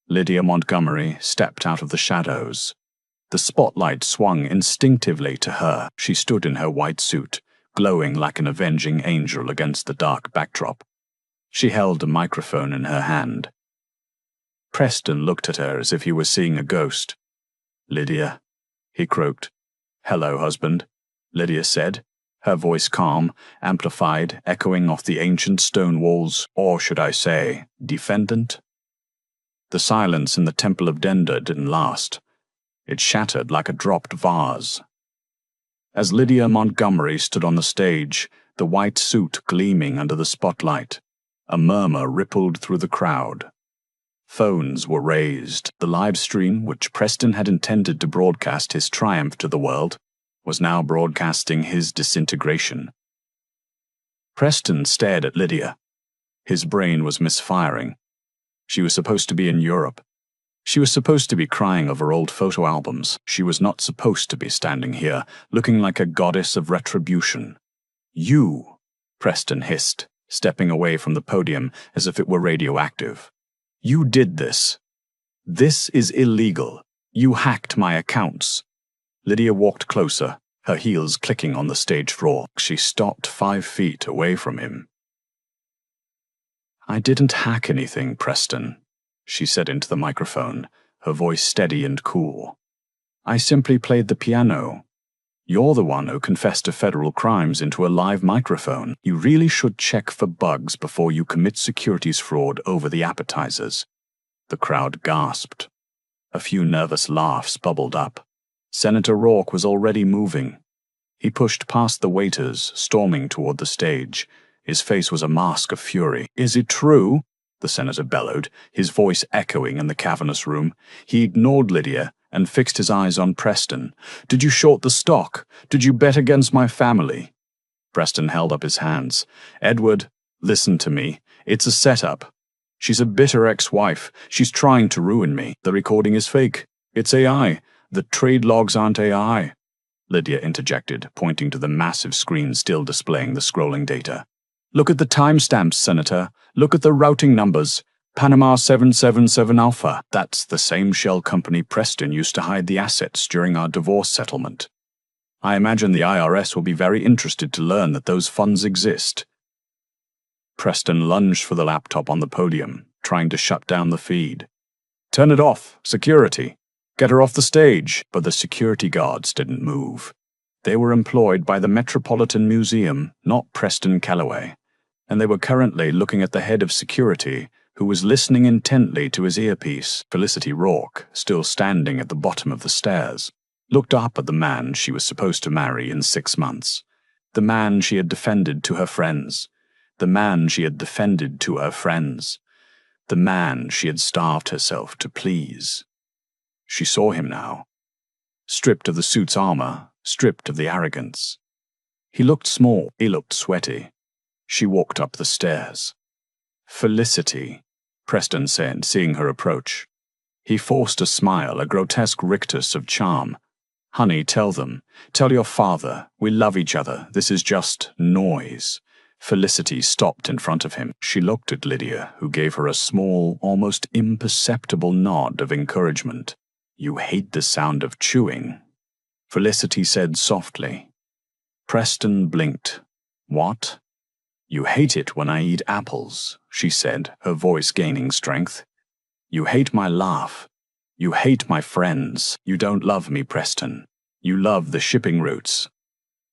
Lydia Montgomery stepped out of the shadows. The spotlight swung instinctively to her. She stood in her white suit, glowing like an avenging angel against the dark backdrop. She held a microphone in her hand. Preston looked at her as if he were seeing a ghost. "Lydia," he croaked. "Hello, husband," Lydia said, her voice calm, amplified, echoing off the ancient stone walls, or should I say, defendant? The silence in the Temple of Dender didn't last. It shattered like a dropped vase. As Lydia Montgomery stood on the stage, the white suit gleaming under the spotlight, a murmur rippled through the crowd. Phones were raised. The live stream, which Preston had intended to broadcast his triumph to the world, was now broadcasting his disintegration. Preston stared at Lydia. His brain was misfiring. She was supposed to be in Europe. She was supposed to be crying over old photo albums. She was not supposed to be standing here, looking like a goddess of retribution. "You," Preston hissed, stepping away from the podium as if it were radioactive. "You did this. This is illegal. You hacked my accounts." Lydia walked closer, her heels clicking on the stage floor. She stopped 5 feet away from him. "I didn't hack anything, Preston," she said into the microphone, her voice steady and cool. "I simply played the piano. You're the one who confessed to federal crimes into a live microphone. You really should check for bugs before you commit securities fraud over the appetizers." The crowd gasped. A few nervous laughs bubbled up. Senator Rourke was already moving. He pushed past the waiters, storming toward the stage. His face was a mask of fury. "Is it true?" the senator bellowed, his voice echoing in the cavernous room. He ignored Lydia and fixed his eyes on Preston. "Did you short the stock? Did you bet against my family?" Preston held up his hands. "Edward, listen to me. It's a setup. She's a bitter ex-wife. She's trying to ruin me. The recording is fake. It's AI. The trade logs aren't AI." Lydia interjected, pointing to the massive screen still displaying the scrolling data. "Look at the timestamps, Senator. Look at the routing numbers. Panama 777 Alpha. That's the same shell company Preston used to hide the assets during our divorce settlement. I imagine the IRS will be very interested to learn that those funds exist." Preston lunged for the laptop on the podium, trying to shut down the feed. "Turn it off. Security. Get her off the stage." But the security guards didn't move. They were employed by the Metropolitan Museum, not Preston Calloway, and they were currently looking at the head of security, who was listening intently to his earpiece. Felicity Rourke, still standing at the bottom of the stairs, looked up at the man she was supposed to marry in 6 months, the man she had defended to her friends, the man she had defended to her friends, the man she had starved herself to please. She saw him now, stripped of the suit's armor, stripped of the arrogance. He looked small, he looked sweaty. She walked up the stairs. "Felicity," Preston said, seeing her approach. He forced a smile, a grotesque rictus of charm. "Honey, tell them. Tell your father. We love each other. This is just noise." Felicity stopped in front of him. She looked at Lydia, who gave her a small, almost imperceptible nod of encouragement. "You hate the sound of chewing," Felicity said softly. Preston blinked, What? You hate it when I eat apples, she said, her voice gaining strength. You hate my laugh. You hate my friends. You don't love me, Preston. You love the shipping routes.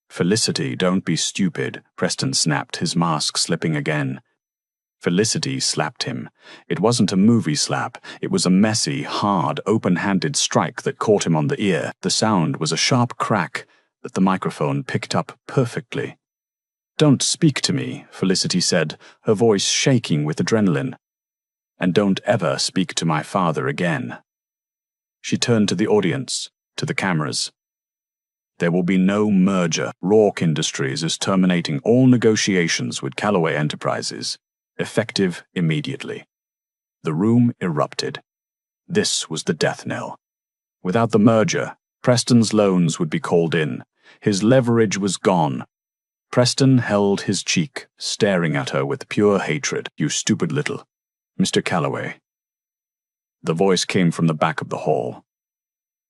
Felicity, don't be stupid, Preston snapped, his mask slipping again. Felicity slapped him. It wasn't a movie slap. It was a messy, hard, open-handed strike that caught him on the ear. The sound was a sharp crack that the microphone picked up perfectly. Don't speak to me, Felicity said, her voice shaking with adrenaline. And don't ever speak to my father again. She turned to the audience, to the cameras. There will be no merger. Rourke Industries is terminating all negotiations with Callaway Enterprises, effective immediately. The room erupted. This was the death knell. Without the merger, Preston's loans would be called in. His leverage was gone. Preston held his cheek, staring at her with pure hatred. You stupid little... Mr. Callaway. The voice came from the back of the hall.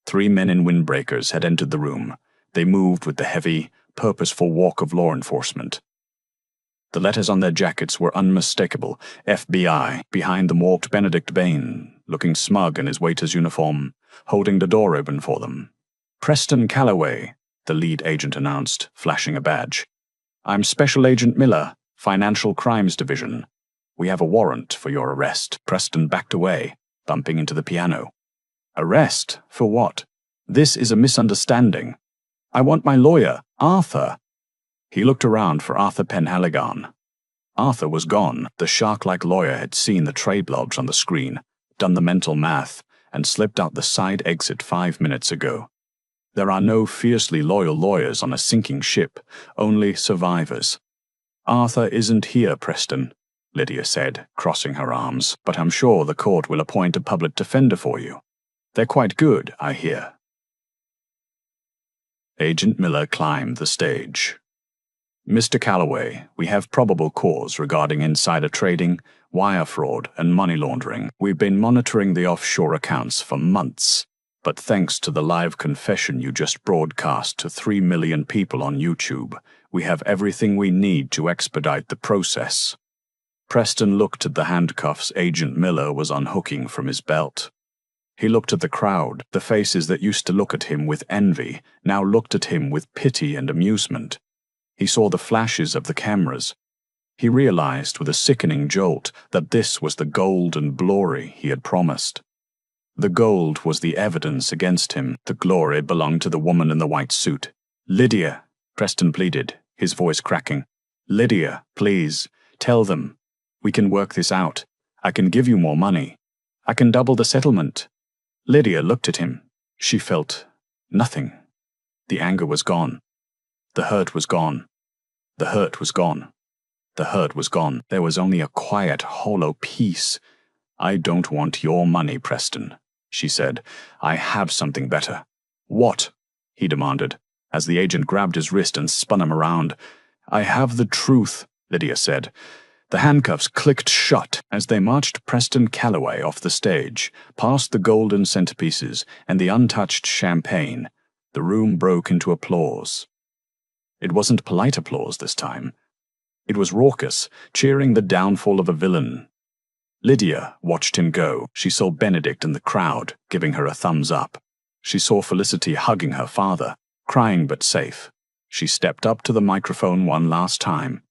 3 men in windbreakers had entered the room. They moved with the heavy, purposeful walk of law enforcement. The letters on their jackets were unmistakable. FBI. Behind them walked Benedict Bain, looking smug in his waiter's uniform, holding the door open for them. Preston Callaway, the lead agent announced, flashing a badge. I'm Special Agent Miller, Financial Crimes Division. We have a warrant for your arrest. Preston backed away, bumping into the piano. Arrest? For what? This is a misunderstanding. I want my lawyer, Arthur. He looked around for Arthur Penhaligon. Arthur was gone. The shark-like lawyer had seen the trade logs on the screen, done the mental math, and slipped out the side exit 5 minutes ago. There are no fiercely loyal lawyers on a sinking ship, only survivors. Arthur isn't here, Preston, Lydia said, crossing her arms, but I'm sure the court will appoint a public defender for you. They're quite good, I hear. Agent Miller climbed the stage. Mr. Callaway, we have probable cause regarding insider trading, wire fraud, and money laundering. We've been monitoring the offshore accounts for months, but thanks to the live confession you just broadcast to 3 million people on YouTube, we have everything we need to expedite the process. Preston looked at the handcuffs Agent Miller was unhooking from his belt. He looked at the crowd. The faces that used to look at him with envy now looked at him with pity and amusement. He saw the flashes of the cameras. He realized with a sickening jolt that this was the gold and glory he had promised. The gold was the evidence against him. The glory belonged to the woman in the white suit. Lydia, Preston pleaded, his voice cracking. Lydia, please, tell them. We can work this out. I can give you more money. I can double the settlement. Lydia looked at him. She felt nothing. The anger was gone. The hurt was gone. The hurt was gone. The hurt was gone. There was only a quiet, hollow peace. I don't want your money, Preston, she said. I have something better. What? He demanded, as the agent grabbed his wrist and spun him around. I have the truth, Lydia said. The handcuffs clicked shut as they marched Preston Callaway off the stage, past the golden centerpieces and the untouched champagne. The room broke into applause. It wasn't polite applause this time. It was raucous, cheering the downfall of a villain. Lydia watched him go. She saw Benedict in the crowd, giving her a thumbs up. She saw Felicity hugging her father, crying but safe. She stepped up to the microphone one last time.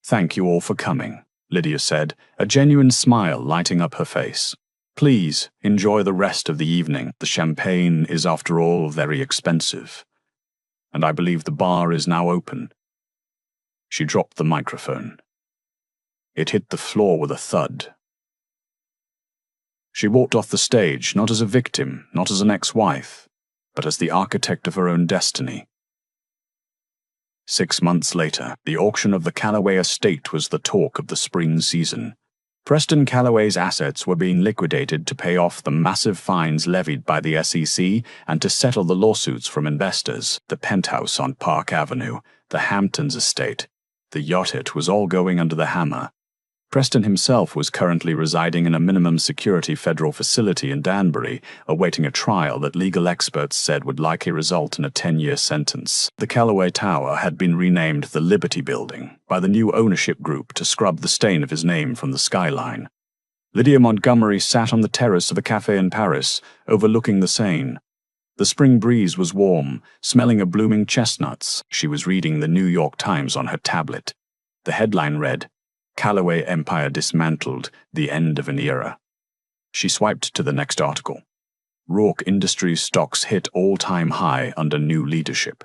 Thank you all for coming, Lydia said, a genuine smile lighting up her face. Please enjoy the rest of the evening. The champagne is, after all, very expensive. And I believe the bar is now open. She dropped the microphone. It hit the floor with a thud. She walked off the stage, not as a victim, not as an ex-wife, but as the architect of her own destiny. 6 months later, the auction of the Callaway estate was the talk of the spring season. Preston Callaway's assets were being liquidated to pay off the massive fines levied by the SEC and to settle the lawsuits from investors. The penthouse on Park Avenue, the Hamptons estate, the yacht, it was all going under the hammer. Preston himself was currently residing in a minimum security federal facility in Danbury, awaiting a trial that legal experts said would likely result in a 10-year sentence. The Callaway Tower had been renamed the Liberty Building by the new ownership group to scrub the stain of his name from the skyline. Lydia Montgomery sat on the terrace of a cafe in Paris, overlooking the Seine. The spring breeze was warm, smelling of blooming chestnuts. She was reading the New York Times on her tablet. The headline read, "Callaway Empire Dismantled, the End of an Era." She swiped to the next article. Rourke Industries stocks hit all-time high under new leadership.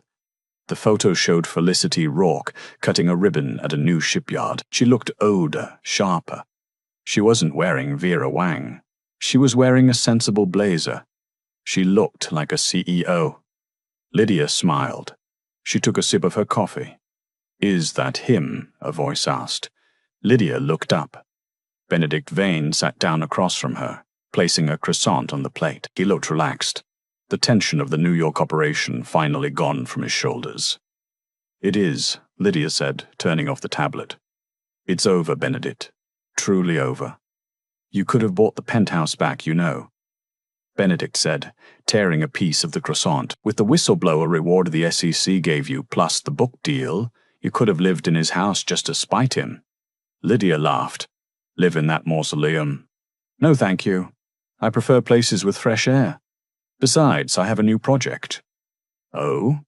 The photo showed Felicity Rourke cutting a ribbon at a new shipyard. She looked older, sharper. She wasn't wearing Vera Wang. She was wearing a sensible blazer. She looked like a CEO. Lydia smiled. She took a sip of her coffee. "Is that him?" a voice asked. Lydia looked up. Benedict Vane sat down across from her, placing a croissant on the plate. He looked relaxed, the tension of the New York operation finally gone from his shoulders. "It is," Lydia said, turning off the tablet. "It's over, Benedict. Truly over. You could have bought the penthouse back, you know," Benedict said, tearing a piece of the croissant. "With the whistleblower reward the SEC gave you, plus the book deal, you could have lived in his house just to spite him." Lydia laughed. "Live in that mausoleum? No, thank you. I prefer places with fresh air. Besides, I have a new project." "Oh?"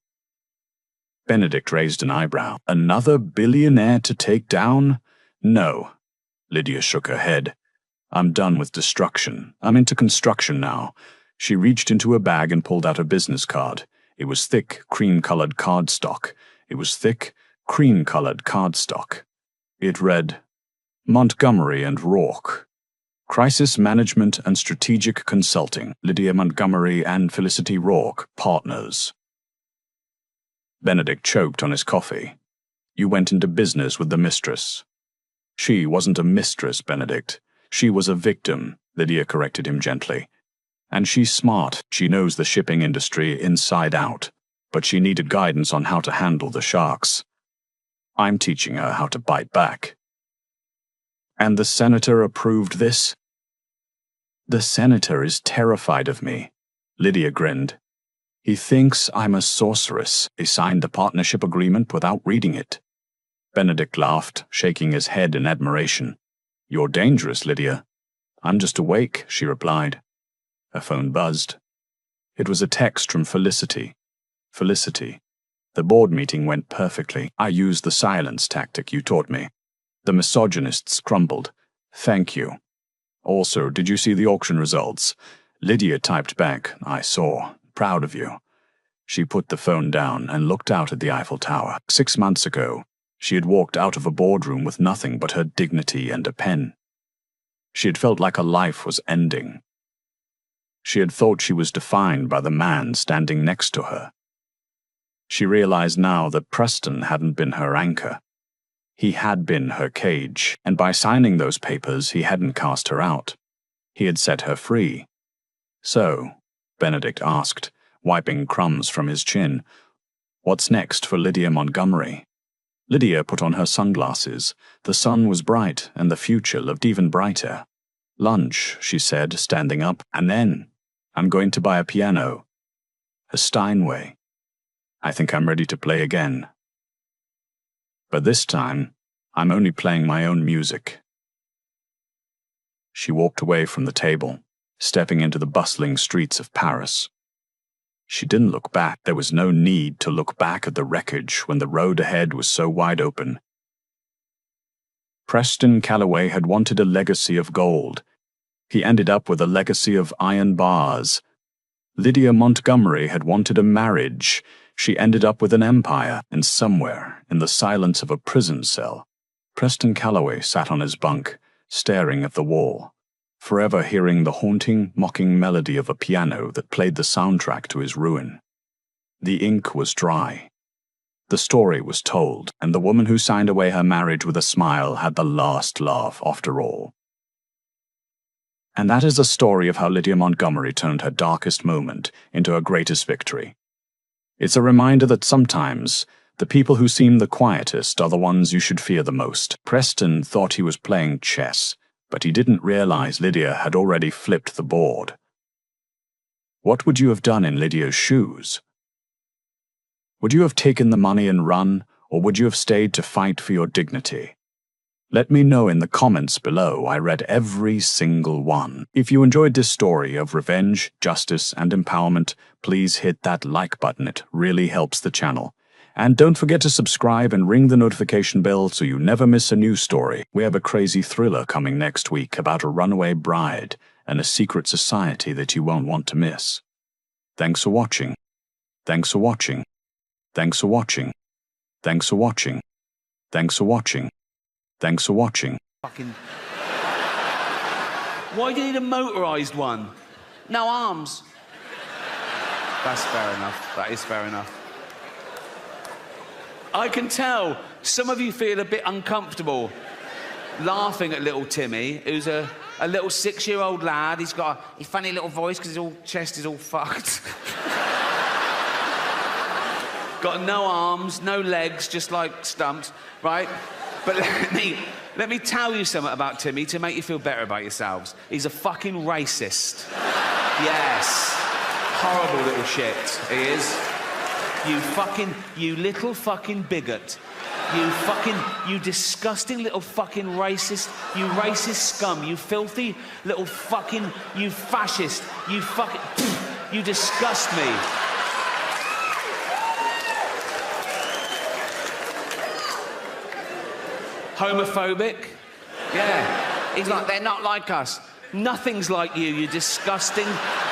Benedict raised an eyebrow. "Another billionaire to take down? No." Lydia shook her head. "I'm done with destruction. I'm into construction now." She reached into her bag and pulled out a business card. It was thick, cream-colored cardstock. It read, "Montgomery and Rourke. Crisis Management and Strategic Consulting. Lydia Montgomery and Felicity Rourke, partners." Benedict choked on his coffee. "You went into business with the mistress." "She wasn't a mistress, Benedict. She was a victim," Lydia corrected him gently. "And she's smart. She knows the shipping industry inside out. But she needed guidance on how to handle the sharks. I'm teaching her how to bite back." "And the senator approved this?" "The senator is terrified of me," Lydia grinned. "He thinks I'm a sorceress. He signed the partnership agreement without reading it." Benedict laughed, shaking his head in admiration. "You're dangerous, Lydia." "I'm just awake," she replied. Her phone buzzed. It was a text from Felicity. "Felicity, the board meeting went perfectly. I used the silence tactic you taught me. The misogynists crumbled. Thank you. Also, did you see the auction results?" Lydia typed back, "I saw. Proud of you." She put the phone down and looked out at the Eiffel Tower. 6 months ago, she had walked out of a boardroom with nothing but her dignity and a pen. She had felt like her life was ending. She had thought she was defined by the man standing next to her. She realized now that Preston hadn't been her anchor. He had been her cage, and by signing those papers, he hadn't cast her out. He had set her free. "So," Benedict asked, wiping crumbs from his chin, "what's next for Lydia Montgomery?" Lydia put on her sunglasses. The sun was bright, and the future looked even brighter. "Lunch," she said, standing up, "and then I'm going to buy a piano. A Steinway. I think I'm ready to play again. But this time, I'm only playing my own music." She walked away from the table, stepping into the bustling streets of Paris. She didn't look back. There was no need to look back at the wreckage when the road ahead was so wide open. Preston Callaway had wanted a legacy of gold. He ended up with a legacy of iron bars. Lydia Montgomery had wanted a marriage. She ended up with an empire, and somewhere, in the silence of a prison cell, Preston Callaway sat on his bunk, staring at the wall, forever hearing the haunting, mocking melody of a piano that played the soundtrack to his ruin. The ink was dry. The story was told, and the woman who signed away her marriage with a smile had the last laugh after all. And that is the story of how Lydia Montgomery turned her darkest moment into her greatest victory. It's a reminder that sometimes The people who seem the quietest are the ones you should fear the most. Preston thought he was playing chess, but he didn't realize Lydia had already flipped the board. What would you have done in Lydia's shoes? Would you have taken the money and run, or would you have stayed to fight for your dignity? Let me know in the comments below. I read every single one. If you enjoyed this story of revenge, justice, and empowerment, please hit that like button. It really helps the channel. And don't forget to subscribe and ring the notification bell so you never miss a new story. We have a crazy thriller coming next week about a runaway bride and a secret society that you won't want to miss. Thanks for watching. Thanks for watching. Thanks for watching. Thanks for watching. Thanks for watching. Thanks for watching. Fucking... Why do you need a motorised one? No arms. That's fair enough. That is fair enough. I can tell some of you feel a bit uncomfortable laughing at little Timmy, who's a little 6-year-old lad. He's got a funny little voice because his chest is all fucked. Got no arms, no legs, just like stumps, right? But let me tell you something about Timmy to make you feel better about yourselves. He's a fucking racist. Yes. Horrible little shit, he is. You little fucking bigot. You disgusting little fucking racist, you racist scum, you filthy little fucking, you fascist, you fucking, you disgust me. Homophobic? Yeah. He's like, they're not like us. Nothing's like you disgusting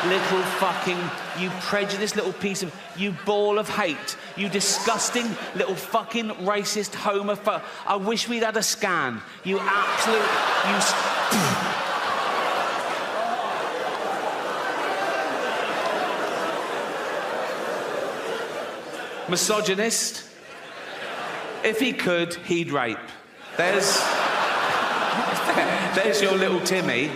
little fucking, you prejudiced little piece of, you ball of hate. You disgusting little fucking racist homophobe. I wish we'd had a scan. You absolute, misogynist. If he could, he'd rape. There's your little Timmy.